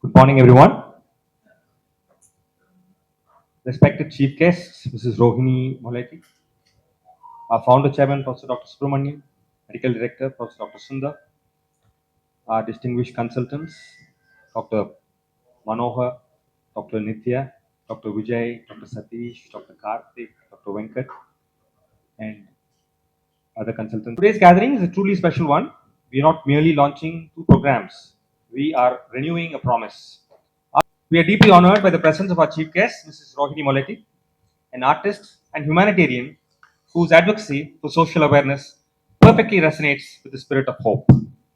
Good morning, everyone. Respected Chief Guests, Mrs. Rohini Moletti, our Founder Chairman, Professor Dr. Subramanian, Medical Director, Professor Dr. Sundar, our distinguished consultants, Dr. Manohar, Dr. Nitya, Dr. Vijay, Dr. Satish, Dr. Karthik, Dr. Venkat, and other consultants. Today's gathering is a truly special one. We are not merely launching two programs, we are renewing a promise. We are deeply honored by the presence of our chief guest, Mrs. Rohini Moletti, an artist and humanitarian whose advocacy for social awareness perfectly resonates with the spirit of hope.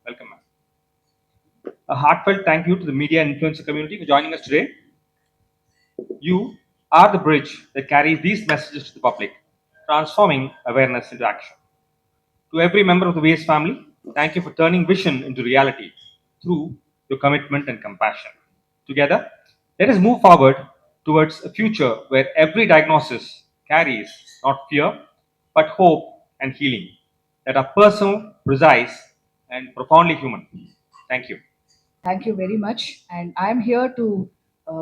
Welcome, ma'am. A heartfelt thank you to the media and influencer community for joining us today. You are the bridge that carries these messages to the public, transforming awareness into action. To every member of the VS family, thank you for turning vision into reality through your commitment and compassion. Together, let us move forward towards a future where every diagnosis carries not fear, but hope and healing that are personal, precise, and profoundly human. Thank you. Thank you very much. And I'm here to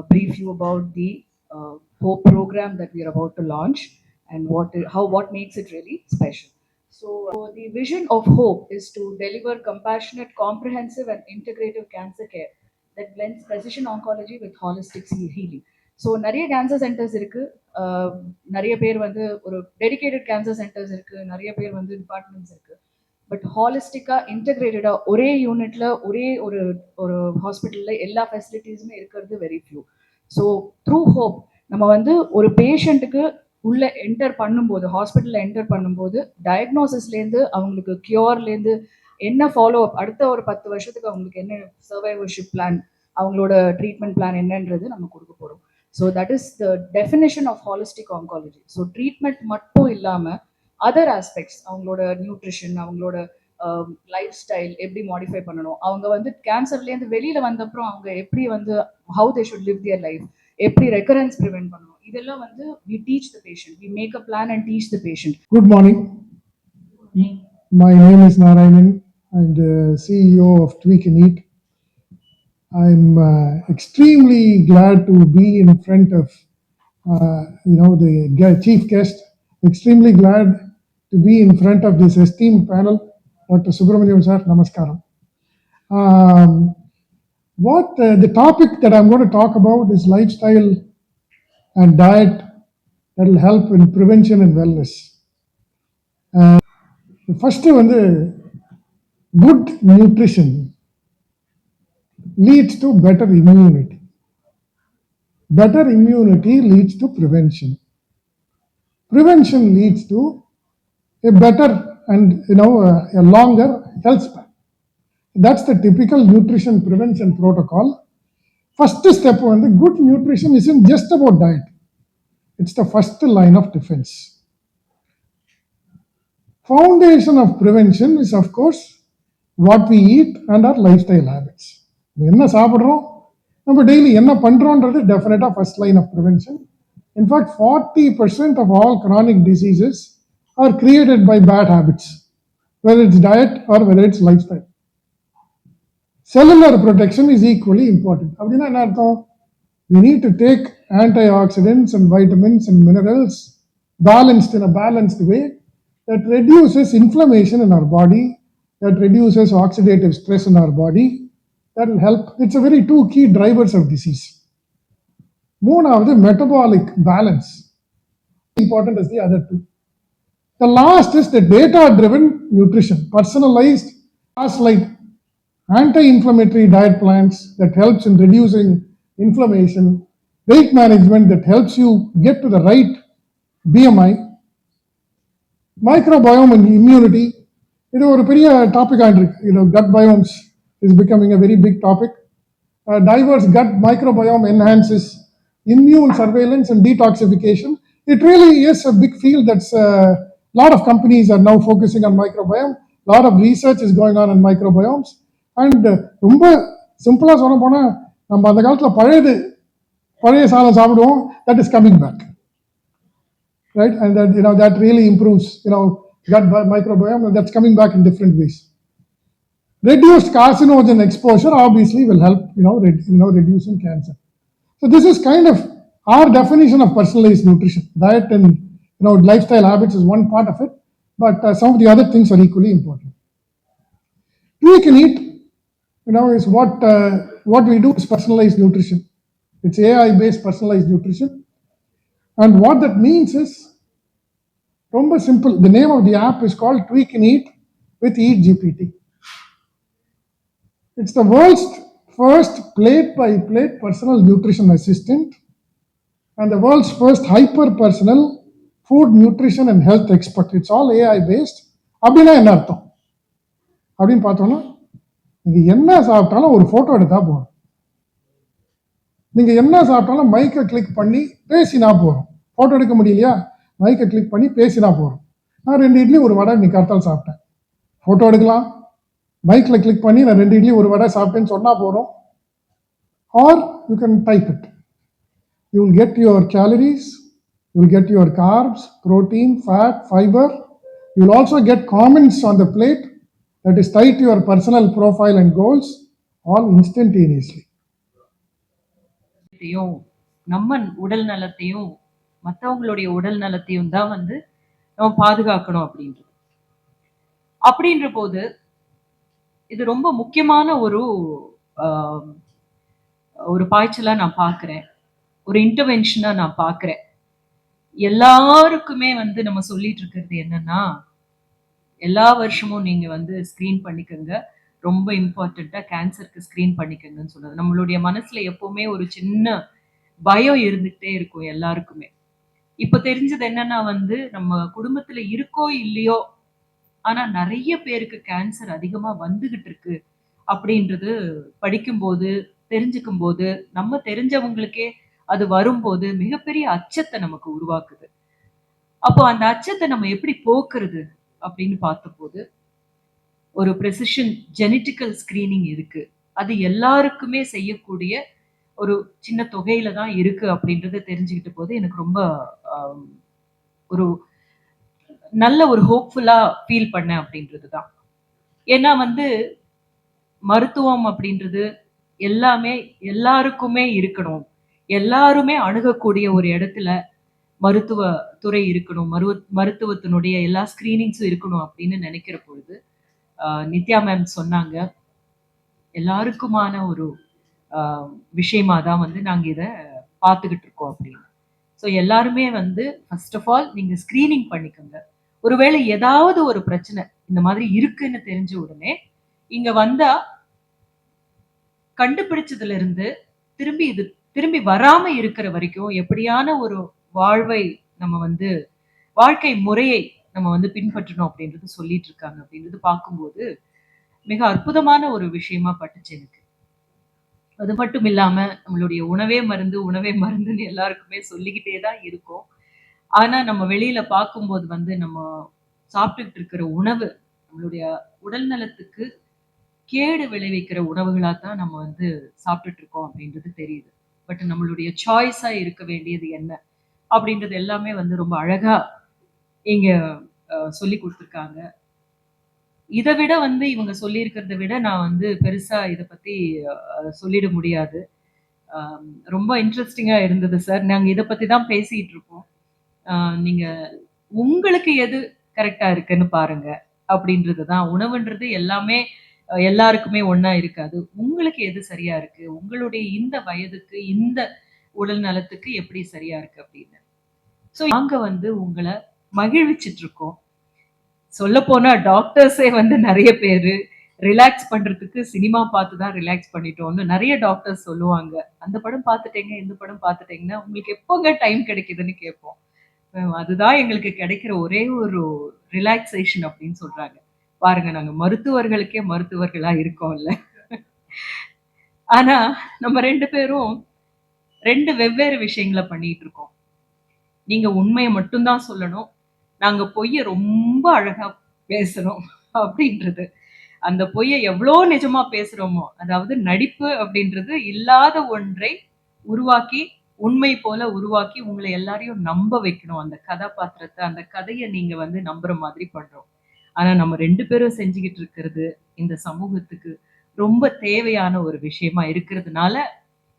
brief you about the HOPE program that we are about to launch and what makes it really special. So, the vision of HOPE is to deliver compassionate, comprehensive, and integrative cancer care that blends precision oncology with holistic healing. So நிறைய cancer centres இருக்கு. நிறைய பேர் வந்து ஒரு dedicated cancer centres இருக்கு, நிறைய பேர் வந்து டிபார்ட்மெண்ட்ஸ் இருக்கு. பட் ஹாலிஸ்டிக்காக இன்டகிரேட்டடாக ஒரே யூனிட்ல ஒரே ஒரு ஒரு ஹாஸ்பிட்டலில் எல்லா ஃபெசிலிட்டிஸுமே இருக்கிறது very few. So through hope நம்ம வந்து ஒரு பேஷண்ட்டுக்கு உள்ள என்டர் பண்ணும்போது, ஹாஸ்பிட்டலில் என்டர் பண்ணும்போது டயக்னோசிஸ்லேருந்து அவங்களுக்கு கியூர்லேருந்து என்ன ஃபாலோ அப், அடுத்த ஒரு 10 வருஷத்துக்கு அவங்களுக்கு என்ன சர்வைவர்ஷிப் பிளான், அவங்களோட ட்ரீட்மெண்ட் பிளான் என்னன்றது நம்ம கொடுக்க போகிறோம். So that is the definition of holistic oncology. So treatment மட்டும் இல்லாமல் அதர் ஆஸ்பெக்ட்ஸ், அவங்களோட நியூட்ரிஷன், அவங்களோட லைஃப் ஸ்டைல் எப்படி மாடிஃபை பண்ணணும், அவங்க வந்து கேன்சர்லேருந்து வெளியில் வந்தப்புறம் அவங்க எப்படி வந்து how they should live their life, எப்படி ரெக்கரன்ஸ் ப்ரிவென்ட் பண்ணணும், இதெல்லாம் வந்து we teach the patient, we make a plan and teach the patient. Good morning. My name is Narayanan. I'm the CEO of Tweak and Eat. I'm extremely glad to be in front of the chief guest. Extremely glad to be in front of this esteemed panel. Dr. Subramaniam sir, namaskaram. The topic that I'm going to talk about is lifestyle and diet that will help in prevention and wellness. First வந்து good nutrition leads to better immunity. Better immunity leads to prevention. Prevention leads to a better and a longer health span. That's the typical nutrition prevention protocol. First step வந்து good nutrition isn't just about diet. It's the first line of defense. Foundation of prevention is of course what we eat and our lifestyle habits. என்ன சாப்பிட்றோம், நம்ம daily என்ன பண்ணுறோன்றது டெஃபினட்டாக first line of prevention. In fact 40% of all chronic diseases are created by bad habits, whether it's diet or whether it's lifestyle. Cellular protection is equally important. அப்படின்னா என்ன அர்த்தம்? We need to take antioxidants and vitamins and minerals balanced in a balanced way that reduces inflammation in our body, that reduces oxidative stress in our body. That will help. It's a very two key drivers of disease. Moonavathu metabolic balance, important as the other two. The last is the data-driven nutrition, personalized, like anti-inflammatory diet plans that helps in reducing inflammation, weight management that helps you get to the right BMI, microbiome and immunity. இது ஒரு பெரிய topic ஆயிருக்கு. Gut biomes is becoming a very big topic. Diverse gut microbiome enhances immune surveillance and detoxification. It really is a big field that's a lot of companies are now focusing on microbiome. A lot of research is going on microbiomes. And ரொம்ப சிம்பிளாக சொல்ல போனால் நம்ம அந்த காலத்தில் பழைய சாதம் சாப்பிடுவோம், that is coming back. Right? And that really improves gut microbiome, and that's coming back in different ways. Reduced carcinogen exposure obviously will help, reducing cancer. So this is kind of our definition of personalized nutrition. Diet and lifestyle habits is one part of it, but some of the other things are equally important. Tweak and eat, is what we do is personalized nutrition. It's AI-based personalized nutrition, and what that means is ரொம்ப simple. The name of the app is called Tweak and Eat with Eat GPT. It's the world's first plate-by-plate personal nutrition assistant and the world's first hyper-personal food nutrition and health expert. It's all AI-based. அப்படின்னா என்ன அர்த்தம் அப்படின்னு பார்த்தோம்னா, நீங்க என்ன சாப்பிட்டாலும் ஒரு photo எடுத்தா போதும். நீங்க என்ன சாப்பிட்டாலும் மைக்கை கிளிக் பண்ணி பேசினா போதும். போட்டோ எடுக்க முடியலையா, மைக்கை கிளிக் பண்ணி பேசினா போதும். நான் 2 இட்லி ஒரு வடை இன்னைக்கு காத்தால் சாப்பிட்டேன். போட்டோ எடுக்கலாம், மைக்கில் கிளிக் பண்ணி நான் 2 இட்லி ஒரு வடை சாப்பிட்டேன்னு சொன்னால் போதும். Are you can type it. You will get your calories, you will get your carbs, protein, fat, fiber. You will also get comments on the plate that is tied to your personal profile and goals, all instantaneously. நம்ம உடல் நலத்தையும் மற்றவங்களுடைய உடல் நலத்தையும் தான் வந்து நம்ம பாதுகாக்கணும் அப்படின்ற போது இது ரொம்ப முக்கியமான ஒரு பாய்ச்சலா நான் பார்க்கிறேன், ஒரு இன்டர்வென்ஷனா நான் பார்க்கிறேன். எல்லாருக்குமே வந்து நம்ம சொல்லிட்டு இருக்கிறது என்னன்னா, எல்லா வருஷமும் நீங்க வந்து ஸ்கிரீன் பண்ணிக்கோங்க, ரொம்ப இம்பார்ட்டண்டா கேன்சருக்கு ஸ்கிரீன் பண்ணிக்கோங்கன்னு சொன்னது. நம்மளுடைய மனசுல எப்பவுமே ஒரு சின்ன பயம் இருந்துகிட்டே இருக்கும் எல்லாருக்குமே. இப்ப தெரிஞ்சது என்னன்னா வந்து, நம்ம குடும்பத்துல இருக்கோ இல்லையோ, ஆனா நிறைய பேருக்கு கேன்சர் அதிகமா வந்துகிட்டு இருக்கு அப்படின்றது படிக்கும்போது, தெரிஞ்சுக்கும் போது, நம்ம தெரிஞ்சவங்களுக்கே அது வரும்போது மிகப்பெரிய அச்சத்தை நமக்கு உருவாக்குது. அப்போ அந்த அச்சத்தை நம்ம எப்படி போக்குறது அப்படின்னு பார்த்தபோது, ஒரு ப்ரெசிஷன் ஜெனட்டிக்கல் ஸ்கிரீனிங் இருக்கு. அது எல்லாருக்குமே செய்யக்கூடிய ஒரு சின்ன தொகையில தான் இருக்கு அப்படின்றத தெரிஞ்சுக்கிட்ட போது எனக்கு ரொம்ப ஒரு நல்ல ஒரு ஹோப்ஃபுல்லா ஃபீல் பண்ணேன் அப்படின்றது தான். ஏன்னா வந்து மருத்துவம் அப்படின்றது எல்லாமே எல்லாருக்குமே இருக்கணும், எல்லாருமே அணுகக்கூடிய ஒரு இடத்துல மருத்துவ துறை இருக்கணும், மருத்துவத்தினுடைய எல்லா ஸ்கிரீனிங்ஸும் இருக்கணும் அப்படின்னு நினைக்கிற பொழுது நித்யா மேம் சொன்னாங்க, எல்லாருக்குமான ஒரு விஷயமா தான் வந்து நாங்கள் இதை பார்த்துக்கிட்டு இருக்கோம் அப்படின்னு. ஸோ எல்லாருமே வந்து ஃபர்ஸ்ட் ஆஃப் ஆல் நீங்கள் ஸ்க்ரீனிங் பண்ணிக்கோங்க. ஒருவேளை ஏதாவது ஒரு பிரச்சனை இந்த மாதிரி இருக்குன்னு தெரிஞ்ச உடனே இங்க வந்தா கண்டுபிடிச்சதுல இருந்து திரும்பி வராம இருக்கிற வரைக்கும் எப்படியான ஒரு நம்ம வந்து வாழ்க்கை முறையை நம்ம வந்து பின்பற்றணும் அப்படின்றது சொல்லிட்டு இருக்காங்க அப்படின்றது பார்க்கும்போது மிக அற்புதமான ஒரு விஷயமா பட்டுச்சு எனக்கு. அது மட்டும் இல்லாம நம்மளுடைய உணவே மருந்துன்னு எல்லாருக்குமே சொல்லிக்கிட்டே தான் இருக்கும். ஆனா நம்ம வெளியில பார்க்கும்போது வந்து நம்ம சாப்பிட்டுட்டு இருக்கிற உணவு நம்மளுடைய உடல் நலத்துக்கு கேடு விளைவிக்கிற உணவுகளா தான் நம்ம வந்து சாப்பிட்டுட்டு இருக்கோம் அப்படின்றது தெரியுது. பட் நம்மளுடைய சாய்ஸா இருக்க வேண்டியது என்ன அப்படின்றது எல்லாமே வந்து ரொம்ப அழகா இங்க சொல்லி கொடுத்துருக்காங்க. இதை விட வந்து இவங்க சொல்லியிருக்கிறத விட நான் வந்து பெருசா இதை பத்தி சொல்லிட முடியாது. ரொம்ப இன்ட்ரெஸ்டிங்கா இருந்தது சார். நாங்க இதை பத்தி தான் பேசிட்டு இருக்கோம். நீங்க உங்களுக்கு எது கரெக்டா இருக்குன்னு பாருங்க அப்படின்றது தான். உணவுன்றது எல்லாமே எல்லாருக்குமே ஒண்ணா இருக்காது. உங்களுக்கு எது சரியா இருக்கு, உங்களுடைய இந்த வயதுக்கு இந்த உடல் நலத்துக்கு எப்படி சரியா இருக்கு அப்படின்னு. ஸோ நாங்க வந்து உங்களை மகிழ்விச்சிட்டு இருக்கோம். சொல்ல போனா டாக்டர்ஸே வந்து நிறைய பேரு ரிலாக்ஸ் பண்றதுக்கு சினிமா பார்த்து தான் ரிலாக்ஸ் பண்ணிட்டோம்னு நிறைய டாக்டர்ஸ் சொல்லுவாங்க. அந்த படம் பார்த்துட்டேங்க, இந்த படம் பார்த்துட்டீங்கன்னா உங்களுக்கு எப்போங்க டைம் கிடைக்குதுன்னு கேட்போம். அதுதான் எங்களுக்கு கிடைக்கிற ஒரே ஒரு ரிலாக்ஸேஷன் அப்படின்னு சொல்றாங்க. பாருங்க, நாங்க மருத்துவர்களுக்கே மருத்துவர்களா இருக்கோம்ல. ஆனா நம்ம 2 பேரும் 2 வெவ்வேறு விஷயங்களை பண்ணிட்டு இருக்கோம். நீங்க உண்மையை மட்டும்தான் சொல்லணும், நாங்க பொய்யை ரொம்ப அழகா பேசணும் அப்படின்றது. அந்த பொய்யை எவ்வளோ நிஜமா பேசுறோமோ, அதாவது நடிப்பு அப்படின்றது இல்லாத ஒன்றை உருவாக்கி உண்மை போல உருவாக்கி உங்களை எல்லாரையும் நம்ப வைக்கணும். அந்த கதாபாத்திரத்தை, அந்த கதையை நீங்க வந்து நம்புற மாதிரி பண்றோம். ஆனா நம்ம 2 பேரும் செஞ்சுக்கிட்டு இருக்கிறது இந்த சமூகத்துக்கு ரொம்ப தேவையான ஒரு விஷயமா இருக்கிறதுனால,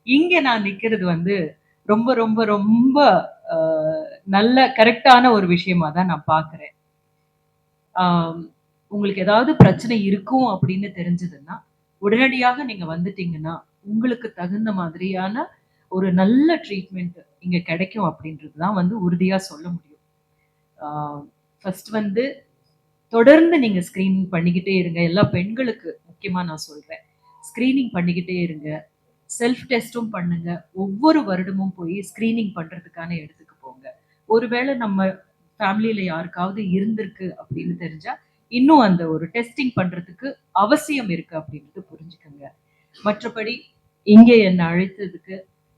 இங்க நான் நிக்கிறது வந்து ரொம்ப ரொம்ப ரொம்ப அ நல்ல கரெக்ட்டான ஒரு விஷயமா தான் நான் பார்க்குறேன். ஆம், உங்களுக்கு ஏதாவது பிரச்சனை இருக்கும் அப்படின்னு தெரிஞ்சதுன்னா, உடனடியாக நீங்க வந்துட்டீங்கன்னா, உங்களுக்கு தகுந்த மாதிரியான ஒரு நல்ல ட்ரீட்மெண்ட் இங்க கிடைக்கும் அப்படின்றது தான் வந்து உறுதியா சொல்ல முடியும். ஆ ஃபர்ஸ்ட் வந்து தொடர்ந்து நீங்க ஸ்கிரீனிங் பண்ணிக்கிட்டே இருங்க. எல்லா பெண்களுக்கு முக்கியமா நான் சொல்றேன். ஸ்கிரீனிங் பண்ணிக்கிட்டே இருங்க. செல்ஃப் டெஸ்ட்டும் பண்ணுங்க. ஒவ்வொரு வருடமும் போய் ஸ்கிரீனிங் பண்றதுக்கான இடத்துக்கு போங்க. ஒருவேளை நம்ம ஃபேமிலில யாருக்காவது இருந்திருக்கு அப்படின்னு தெரிஞ்சா, இன்னும் அந்த ஒரு டெஸ்டிங் பண்றதுக்கு அவசியம் இருக்கு அப்படின்றது புரிஞ்சுக்கங்க. மற்றபடி இங்க என்ன அழைத்ததுக்கு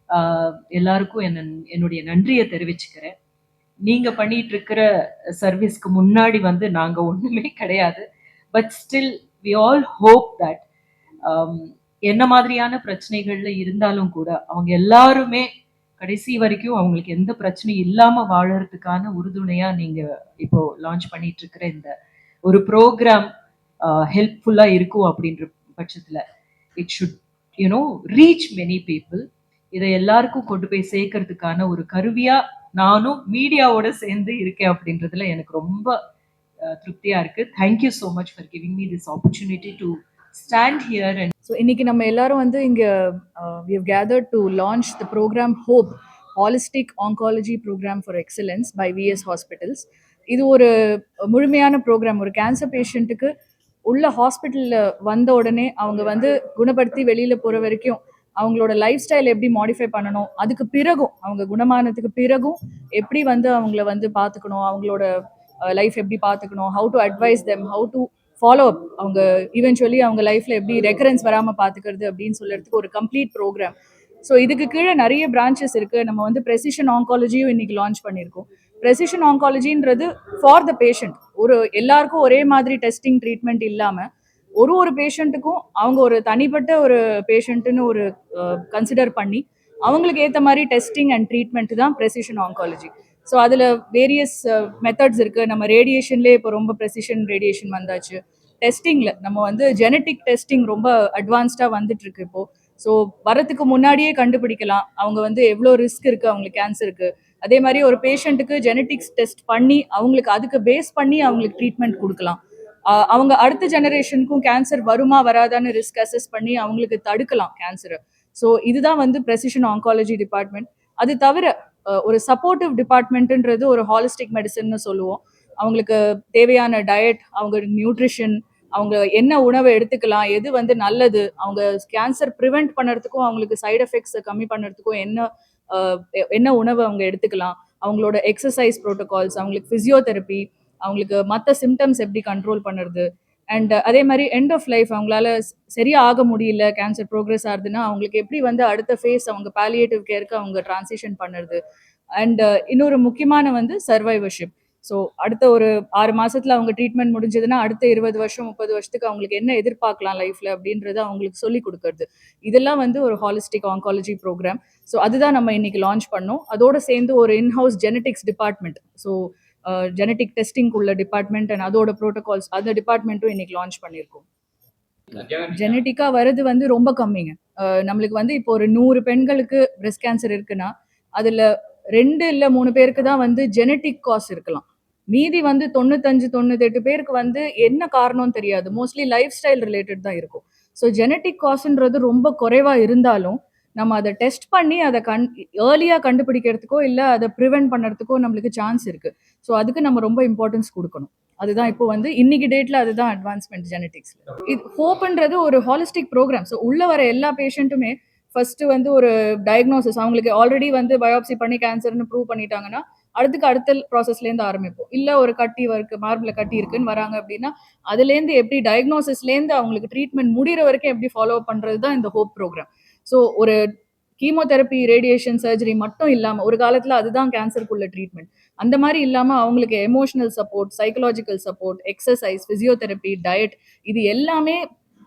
ஆ எல்லாருக்கும் என்னுடைய நன்றிய தெரிவிச்சுக்கிறேன். நீங்க பண்ணிட்டு இருக்கிற சர்வீஸ்க்கு முன்னாடி வந்து நாங்க ஒண்ணுமே கிடையாது. But still we all hope that என்ன மாதிரியான பிரச்சனைகள்ல இருந்தாலும் கூட, அவங்க எல்லாருமே கடைசி வரைக்கும் அவங்களுக்கு எந்த பிரச்சனையும் இல்லாம வாழறதுக்கான உறுதுணையா நீங்க இப்போ லான்ச் பண்ணிட்டு இருக்கிற இந்த ஒரு ப்ரோகிராம் ஹெல்ப்ஃபுல்லா இருக்கும் அப்படின்ற பட்சத்துல, it should reach many people. இதை எல்லாருக்கும் கொண்டு போய் சேர்க்கறதுக்கான ஒரு கருவியா நானும் மீடியாவோட சேர்ந்து இருக்கேன் அப்படின்றதுல எனக்கு ரொம்ப திருப்தியா இருக்கு. Thank you so much for giving me this opportunity to stand here and so இன்னைக்கு நம்ம எல்லாரும் வந்து இங்க we have gathered to launch the program HOPE, Holistic Oncology Program for Excellence by VS Hospitals. இது ஒரு முழுமையான ப்ரோக்ராம். ஒரு cancer பேஷண்ட்டுக்கு உள்ள ஹாஸ்பிட்டலில் வந்த உடனே அவங்க வந்து குணப்படுத்தி வெளியில் போகிற வரைக்கும் அவங்களோட லைஃப் ஸ்டைல் எப்படி மாடிஃபை பண்ணணும், அதுக்கு பிறகும் அவங்க குணமானதுக்கு பிறகும் எப்படி வந்து அவங்கள வந்து பார்த்துக்கணும், அவங்களோட லைஃப் எப்படி பார்த்துக்கணும், how to advice them, how to follow up, அவங்க ஈவென்ச்சுவலி அவங்க லைஃப்பில் எப்படி ரெக்கரன்ஸ் வராமல் பார்த்துக்கிறது அப்படின்னு சொல்கிறதுக்கு ஒரு கம்ப்ளீட் ப்ரோக்ராம். ஸோ இதுக்கு கீழே நிறைய பிரான்ச்சஸ் இருக்குது. நம்ம வந்து ப்ரெசிஷன் ஆங்காலஜியும் இன்னைக்கு லான்ச் பண்ணியிருக்கோம். ப்ரெசிஷன் ஆங்காலஜின்றது ஃபார் த பேஷண்ட். ஒரு எல்லாருக்கும் ஒரே மாதிரி டெஸ்டிங் ட்ரீட்மெண்ட் இல்லாமல் ஒரு பேஷண்ட்டுக்கும் அவங்க ஒரு தனிப்பட்ட ஒரு பேஷண்ட்டுன்னு ஒரு கன்சிடர் பண்ணி அவங்களுக்கு ஏற்ற மாதிரி டெஸ்டிங் அண்ட் ட்ரீட்மெண்ட் தான் ப்ரெசிஷன் ஆங்காலஜி. ஸோ அதில் வேரியஸ் மெத்தட்ஸ் இருக்குது. நம்ம ரேடியேஷன்லேயே இப்போ ரொம்ப ப்ரெசிஷன் ரேடியேஷன் வந்தாச்சு. டெஸ்டிங்கில் நம்ம வந்து ஜெனட்டிக் டெஸ்டிங் ரொம்ப அட்வான்ஸ்டாக வந்துட்டு இருக்கு இப்போது. ஸோ வரத்துக்கு முன்னாடியே கண்டுபிடிக்கலாம் அவங்க வந்து எவ்வளோ ரிஸ்க் இருக்குது அவங்களுக்கு கேன்சருக்கு. அதே மாதிரி ஒரு பேஷண்ட்டுக்கு ஜெனட்டிக்ஸ் டெஸ்ட் பண்ணி அவங்களுக்கு அதுக்கு பேஸ் பண்ணி அவங்களுக்கு ட்ரீட்மெண்ட் கொடுக்கலாம். அவங்க அடுத்த ஜெனரேஷனுக்கும் கேன்சர் வருமா வராதான்னு ரிஸ்க் அசஸ் பண்ணி அவங்களுக்கு தடுக்கலாம் கேன்சரை. ஸோ இதுதான் வந்து ப்ரெசிஷன் ஆங்காலஜி டிபார்ட்மெண்ட். அது தவிர ஒரு சப்போர்ட்டிவ் டிபார்ட்மெண்ட்ன்றது ஒரு ஹாலிஸ்டிக் மெடிசன்னு சொல்லுவோம். அவங்களுக்கு தேவையான டயட், அவங்க நியூட்ரிஷன், அவங்க என்ன உணவை எடுத்துக்கலாம், எது வந்து நல்லது, அவங்க கேன்சர் ப்ரிவெண்ட் பண்ணுறதுக்கும் அவங்களுக்கு சைடு எஃபெக்ட்ஸை கம்மி பண்ணுறதுக்கும் என்ன உணவு அவங்க எடுத்துக்கலாம், அவங்களோட எக்ஸசைஸ் ப்ரோட்டோகால்ஸ், அவங்களுக்கு ஃபிசியோதெரப்பி, அவங்களுக்கு மற்ற சிம்டம்ஸ் எப்படி கண்ட்ரோல் பண்ணுறது, அண்ட் அதே மாதிரி எண்ட் ஆஃப் லைஃப் அவங்களால சரியா ஆக முடியல, கேன்சர் ப்ரோக்ரஸ் ஆகுதுன்னா அவங்களுக்கு எப்படி வந்து அடுத்த ஃபேஸ் அவங்க பாலியேட்டிவ் கேருக்கு அவங்க டிரான்சிஷன் பண்ணுறது. அண்ட் இன்னொரு முக்கியமான வந்து சர்வைவர்ஷிப். ஸோ அடுத்த ஒரு 6 மாசத்துல அவங்க ட்ரீட்மெண்ட் முடிஞ்சதுன்னா அடுத்த 20 வருஷம் 30 வருஷத்துக்கு அவங்களுக்கு என்ன எதிர்பார்க்கலாம் லைஃப்ல அப்படின்றத அவங்களுக்கு சொல்லி கொடுக்கறது. இதெல்லாம் வந்து ஒரு ஹாலிஸ்டிக் ஆங்காலஜி ப்ரோக்ராம். ஸோ அதுதான் நம்ம இன்னைக்கு லான்ச் பண்ணோம். அதோட சேர்ந்து ஒரு in-house genetics department, so genetic testing உள்ள டிபார்ட்மெண்ட் அண்ட் அதோட ப்ரோட்டோகால்ஸ், அந்த டிபார்ட்மெண்ட்டும் இன்னைக்கு லான்ச் பண்ணியிருக்கோம். ஜெனட்டிக்கா வருது வந்து ரொம்ப கம்மிங்க. நம்மளுக்கு வந்து இப்போ ஒரு 100 பெண்களுக்கு பிரஸ்ட் கேன்சர் இருக்குன்னா அதுல 2 இல்ல 3 பேருக்கு தான் வந்து ஜெனட்டிக் காஸ் இருக்கலாம். மீதி வந்து 95 98 பேருக்கு வந்து என்ன காரணம் தெரியாது. மோஸ்ட்லி லைஃப் ஸ்டைல் ரிலேட்டட் தான் இருக்கும். ஸோ ஜெனட்டிக் காசுன்றது ரொம்ப குறைவா இருந்தாலும் நம்ம அதை டெஸ்ட் பண்ணி அதை ஏர்லியாக கண்டுபிடிக்கிறதுக்கோ இல்லை அதை ப்ரிவென்ட் பண்ணுறதுக்கோ நம்மளுக்கு சான்ஸ் இருக்கு. ஸோ அதுக்கு நம்ம ரொம்ப இம்பார்ட்டன்ஸ் கொடுக்கணும். அதுதான் இப்போ வந்து இன்னைக்கு டேட்ல அதுதான் அட்வான்ஸ்மெண்ட் ஜெனட்டிக்ஸ்ல. இது ஹோப்ன்றது ஒரு ஹாலிஸ்டிக் ப்ரோக்ராம். ஸோ உள்ள வர எல்லா பேஷண்ட்டுமே ஃபர்ஸ்ட் வந்து ஒரு டயக்னோசிஸ், அவங்களுக்கு ஆல்ரெடி வந்து பயோப்சி பண்ணி கேன்சர்னு ப்ரூவ் பண்ணிட்டாங்கன்னா அடுத்த ப்ராசஸ்லேருந்து ஆரம்பிப்போம். இல்லை ஒரு கட்டி இருக்கு, மார்பில் கட்டி இருக்குன்னு வராங்க அப்படின்னா அதுலேருந்து எப்படி டயக்னோசிஸ்லேருந்து அவங்களுக்கு ட்ரீட்மெண்ட் முடிகிற வரைக்கும் எப்படி ஃபாலோ பண்ணுறது தான் இந்த ஹோப் ப்ரோக்ராம். ஸோ ஒரு கீமோதெரப்பி, ரேடியேஷன், சர்ஜரி மட்டும் இல்லாமல் ஒரு காலத்தில் அதுதான் கேன்சருக்குள்ள ட்ரீட்மெண்ட். அந்த மாதிரி இல்லாமல் அவங்களுக்கு emotional support, psychological support, exercise, physiotherapy, diet, இது எல்லாமே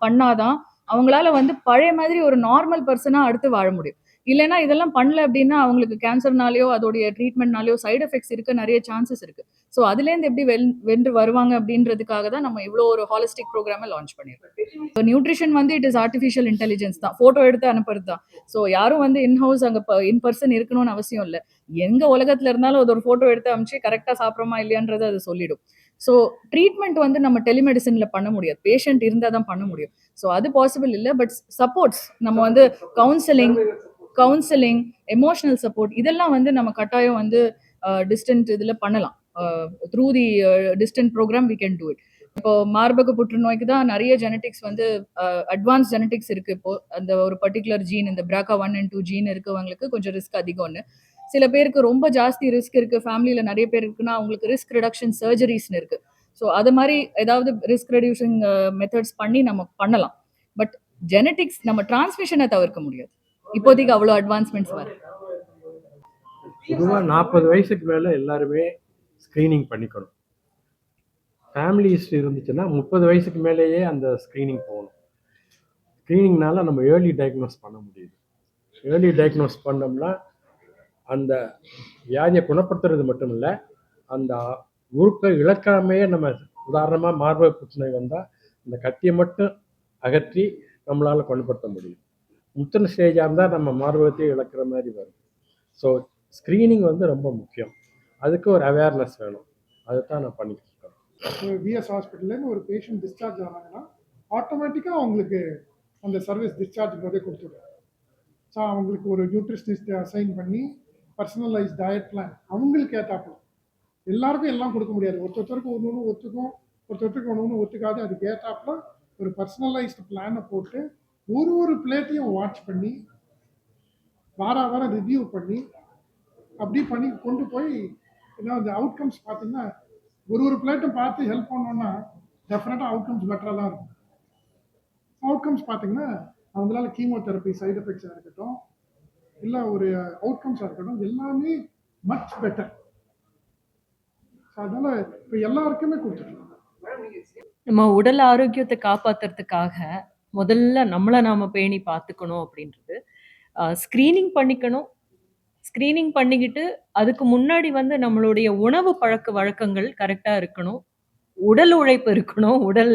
பண்ணாதான் அவங்களால வந்து பழைய மாதிரி ஒரு நார்மல் பர்சனாக அடுத்து வாழ முடியும். இல்லைன்னா இதெல்லாம் பண்ணல அப்படின்னா அவங்களுக்கு கேன்சர்னாலேயோ அதோடைய ட்ரீட்மெண்ட்னாலேயோ சைடு எஃபெக்ட்ஸ் இருக்க நிறைய சான்சஸ் இருக்கு. ஸோ அதுலேருந்து எப்படி வென்று வருவாங்க அப்படின்றதுக்காக தான் நம்ம இவ்வளோ ஒரு ஹாலிஸ்டிக் ப்ரோக்ராமை லான்ச் பண்ணியிருக்கோம். நியூட்ரிஷன் வந்து இட் இஸ் ஆர்டிஃபிஷியல் இன்டெலிஜென்ஸ் தான், ஃபோட்டோ எடுத்து அனுப்புறது தான். ஸோ யாரும் வந்து இன்ஹவுஸ் அங்கே இன் பர்சன் இருக்கணும்னு அவசியம் இல்லை. எங்க உலகத்துல இருந்தாலும் அது ஒரு ஃபோட்டோ எடுத்து அனுப்பிச்சு கரெக்டாக சாப்பிட்றோமா இல்லையான்றது அது சொல்லிடும். ஸோ ட்ரீட்மெண்ட் வந்து நம்ம டெலிமெடிசன்ல பண்ண முடியாது, பேஷண்ட் இருந்தால் தான் பண்ண முடியும். ஸோ அது பாசிபிள் இல்லை. பட் சப்போர்ட்ஸ் நம்ம வந்து கவுன்சிலிங், எமோஷனல் சப்போர்ட் இதெல்லாம் வந்து நம்ம கட்டாயம் வந்து டிஸ்டன்ட் இதில் பண்ணலாம். Through the distant programme we can do it. இப்போ மார்பக புற்றுநோய்க்கு தான் நிறைய ஜெனட்டிக்ஸ் வந்து அட்வான்ஸ் ஜெனட்டிக்ஸ் இருக்கு. இப்போ அந்த ஒரு பர்டிகுலர் ஜீன், இந்த BRCA1 and 2 ஜீன் இருக்கவங்களுக்கு கொஞ்சம் ரிஸ்க் அதிகம்னு. சில பேருக்கு ரொம்ப ஜாஸ்தி ரிஸ்க் இருக்கு, ஃபேமிலியில் நிறைய பேர் இருக்குன்னா அவங்களுக்கு ரிஸ்க் ரிடக்ஷன் சர்ஜரிஸ்னு இருக்கு. ஸோ அது மாதிரி ஏதாவது ரிஸ்க் ரெடியூசிங் மெத்தட்ஸ் பண்ணி நம்ம பண்ணலாம். பட் ஜெனட்டிக்ஸ் நம்ம டிரான்ஸ்மிஷனை தவிர்க்க முடியாது. இப்போதைக்கு அவ்வளோ அட்வான்ஸ்மெண்ட்ஸ் வர. பொதுவாக 40 வயசுக்கு மேலே எல்லாருமே ஸ்க்ரீனிங் பண்ணிக்கணும். ஃபேமிலி ஹிஸ்ட்ரி இருந்துச்சுன்னா 30 வயசுக்கு மேலேயே அந்த ஸ்க்ரீனிங் போகணும். ஸ்க்ரீனிங்னால நம்ம ஏர்லி டயக்னோஸ் பண்ண முடியுது. ஏர்லி டயக்னோஸ் பண்ணோம்னா அந்த வியாதியை குணப்படுத்துறது மட்டும் இல்லை, அந்த உறுப்பை இழக்காமையே நம்ம உதாரணமாக மார்பக புற்றுநோய் வந்தால் அந்த கட்டியை மட்டும் அகற்றி நம்மளால் குணப்படுத்த முடியும். முத்தின ஸ்டேஜாக இருந்தால் நம்ம மார்பகத்தை இழக்கிற மாதிரி வரும். ஸோ ஸ்க்ரீனிங் வந்து ரொம்ப முக்கியம். அதுக்கு ஒரு அவேர்னஸ் வேணும். அதை தான் நான் பண்ணிட்டு இருக்கேன். விஎஸ் ஹாஸ்பிட்டல்லேருந்து ஒரு பேஷண்ட் டிஸ்சார்ஜ் ஆனாங்கன்னா ஆட்டோமேட்டிக்காக அவங்களுக்கு அந்த சர்வீஸ் டிஸ்சார்ஜ் போதே கொடுத்துடுவோம். ஸோ அவங்களுக்கு ஒரு நியூட்ரிஷனிஸ்ட்டை அசைன் பண்ணி பர்சனலைஸ் டயட் பிளான் அவங்களுக்கு ஏற்றாப்புல. எல்லாருக்கும் எல்லாம் கொடுக்க முடியாது, ஒருத்தருக்கு ஒன்று ஒன்று ஒத்துக்கும், ஒருத்தருக்கு ஒன்று ஒன்று ஒத்துக்காது. அதுக்கு ஏற்றாப்புல ஒரு பர்சனலைஸ்டு பிளானை போட்டு ஒரு பிளேட்டையும் வாட்ச் பண்ணி வாரம் ரிவ்யூ பண்ணி அப்படி பண்ணி கொண்டு போய் ஏன்னா அந்த அவுட்கம்ஸ் பார்த்தீங்கன்னா ஒரு பிளேட்டும் பார்த்து ஹெல்ப் பண்ணோன்னா டெஃபினட்டாக அவுட்கம்ஸ் பெட்டராக தான் இருக்கும். அவுட்கம்ஸ் பார்த்தீங்கன்னா அவங்களால கீமோதெரப்பி சைடு எஃபெக்ட்ஸாக இருக்கட்டும், இல்லை ஒரு அவுட்கம்ஸாக இருக்கட்டும், எல்லாமே மச் பெட்டர். அதனால இப்போ எல்லாருக்குமே கொடுத்துருக்கோம். நம்ம உடல் ஆரோக்கியத்தை காப்பாத்துறதுக்காக முதல்ல நம்மளை நாம பேணி பார்த்துக்கணும் அப்படின்றது. ஸ்க்ரீனிங் பண்ணிக்கணும். ஸ்க்ரீனிங் பண்ணிக்கிட்டு அதுக்கு முன்னாடி வந்து நம்மளுடைய உணவு பழக்க வழக்கங்கள் கரெக்டா இருக்கணும். உடல் உழைப்பு இருக்கணும். உடல்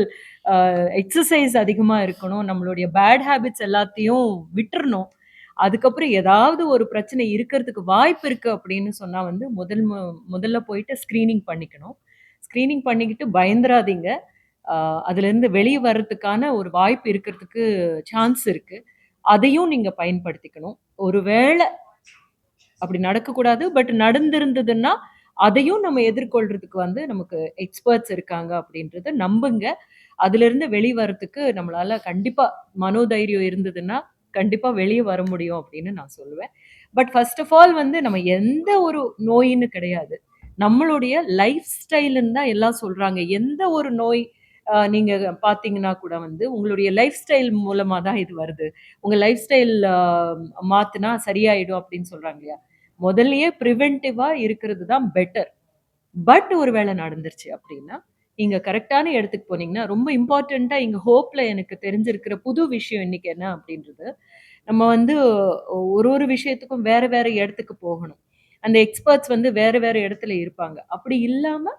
எக்ஸசைஸ் அதிகமா இருக்கணும். நம்மளுடைய பேட் ஹேபிட்ஸ் எல்லாத்தையும் விட்டுறணும். அதுக்கப்புறம் ஏதாவது ஒரு பிரச்சனை இருக்கிறதுக்கு வாய்ப்பு இருக்கு அப்படின்னு சொன்னா வந்து முதல்ல போயிட்டு ஸ்க்ரீனிங் பண்ணிக்கணும். ஸ்க்ரீனிங் பண்ணிக்கிட்டு பயந்துராதீங்க. அதுலேருந்து வெளியே வர்றதுக்கான ஒரு வாய்ப்பு இருக்கிறதுக்கு சான்ஸ் இருக்கு. அதையும் நீங்க பயன்படுத்திக்கணும். ஒருவேளை அப்படி நடக்கக்கூடாது, பட் நடந்திருந்ததுன்னா அதையும் நம்ம எதிர்கொள்றதுக்கு வந்து நமக்கு எக்ஸ்பர்ட்ஸ் இருக்காங்க அப்படின்றத நம்புங்க. அதிலிருந்து வெளியே வர்றதுக்கு நம்மளால கண்டிப்பா மனோதைரியம் இருந்ததுன்னா கண்டிப்பா வெளியே வர முடியும் அப்படின்னு நான் சொல்லுவேன். பட் ஃபர்ஸ்ட் ஆஃப் ஆல் வந்து நம்ம எந்த ஒரு நோயின்னு கிடையாது, நம்மளுடைய லைஃப் ஸ்டைலுன்னு தான் எல்லாம் சொல்றாங்க. எந்த ஒரு நோய் நீங்க பார்த்தீங்கன்னா கூட வந்து உங்களுடைய லைஃப் ஸ்டைல் மூலமா தான் இது வருது. உங்க லைஃப் ஸ்டைல் மாத்துனா சரியாயிடும் அப்படின்னு சொல்றாங்க இல்லையா? முதல்லயே பிரிவென்டிவா இருக்கிறது தான் பெட்டர். பட் ஒரு வேளை நடந்துருச்சு அப்படின்னா, நீங்க கரெக்ட்டான இடத்துக்கு போனீங்கன்னா, ரொம்ப இம்பார்ட்டன்ட்டா இங்க ஹோப்ல எனக்கு தெரிஞ்சிருக்கிற புது விஷயம் இன்னைக்கு என்ன அப்படின்றது, நம்ம வந்து ஒரு விஷயத்துக்கும் வேற வேற இடத்துக்கு போகணும். அந்த எக்ஸ்பர்ட்ஸ் வந்து வேற வேற இடத்துல இருப்பாங்க. அப்படி இல்லாம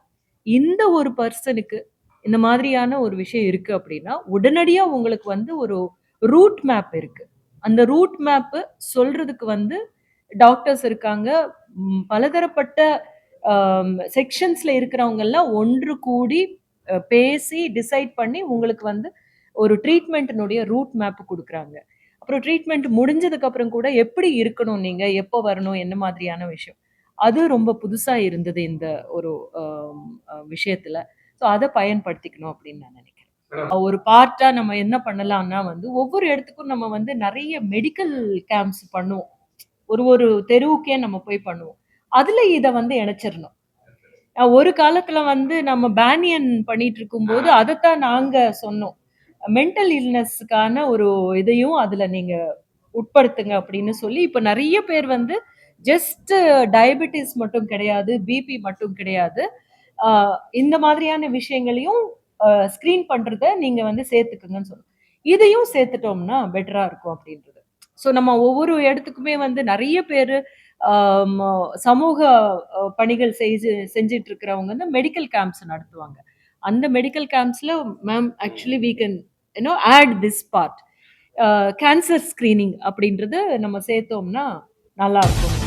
இந்த ஒரு பெர்சனுக்கு இந்த மாதிரியான ஒரு விஷயம் இருக்கு அப்படின்னா, உடனடியா உங்களுக்கு வந்து ஒரு ரூட் மேப் இருக்கு. அந்த ரூட் மேப் சொல்றதுக்கு வந்து டாக்டர்ஸ் இருக்காங்க. பலதரப்பட்ட செக்ஷன்ஸ்ல இருக்கிறவங்க எல்லாம் ஒன்று கூடி பேசி டிசைட் பண்ணி உங்களுக்கு வந்து ஒரு ட்ரீட்மெண்ட்டினுடைய ரூட் மேப் குடுக்குறாங்க. அப்புறம் ட்ரீட்மெண்ட் முடிஞ்சதுக்கு அப்புறம் கூட எப்படி இருக்கணும் நீங்க, எப்போ வரணும், என்ன மாதிரியான விஷயம். அது ரொம்ப புதுசா இருந்தது இந்த ஒரு விஷயத்துல. ஸோ அத பயன்படுத்திக்கணும் அப்படின்னு நான் நினைக்கிறேன். ஒரு பார்ட்டா நம்ம என்ன பண்ணலாம்னா வந்து, ஒவ்வொரு இடத்துக்கும் நம்ம வந்து நெறைய மெடிக்கல் கேம்ப்ஸ் பண்ணுவோம். ஒரு தெருவுக்கே நம்ம போய் பண்ணுவோம். அதுல இத வந்து இணைச்சிரணும். ஒரு காலத்துல வந்து நம்ம பேனியன் பண்ணிட்டு இருக்கும்போது அதத்தான் நாங்க சொன்னோம். மென்டல் இல்னஸ்க்கான ஒரு இதையும் அதுல நீங்க உட்படுத்துங்க அப்படின்னு சொல்லி, இப்ப நெறைய பேர் வந்து ஜஸ்ட் டயபெட்டிஸ் மட்டும் கிடையாது, பிபி மட்டும் கிடையாது. ஆ இந்த மாதிரியான விஷயங்களையும் ஸ்க்ரீன் பண்றத நீங்க வந்து சேர்த்துக்குங்கன்னு சொன்னோம். இதையும் சேர்த்துட்டோம்னா பெட்டரா இருக்கும் அப்படின்றது. ஸோ நம்ம ஒவ்வொரு இடத்துக்குமே வந்து நிறைய பேர் சமூக பணிகள் செஞ்சுட்டு இருக்கிறவங்க வந்து மெடிக்கல் கேம்ப்ஸ் நடத்துவாங்க. அந்த மெடிக்கல் கேம்ப்ஸ்ல ma'am actually we can add this part cancer screening அப்படின்றது நம்ம சேர்த்தோம்னா நல்லா இருக்கும்.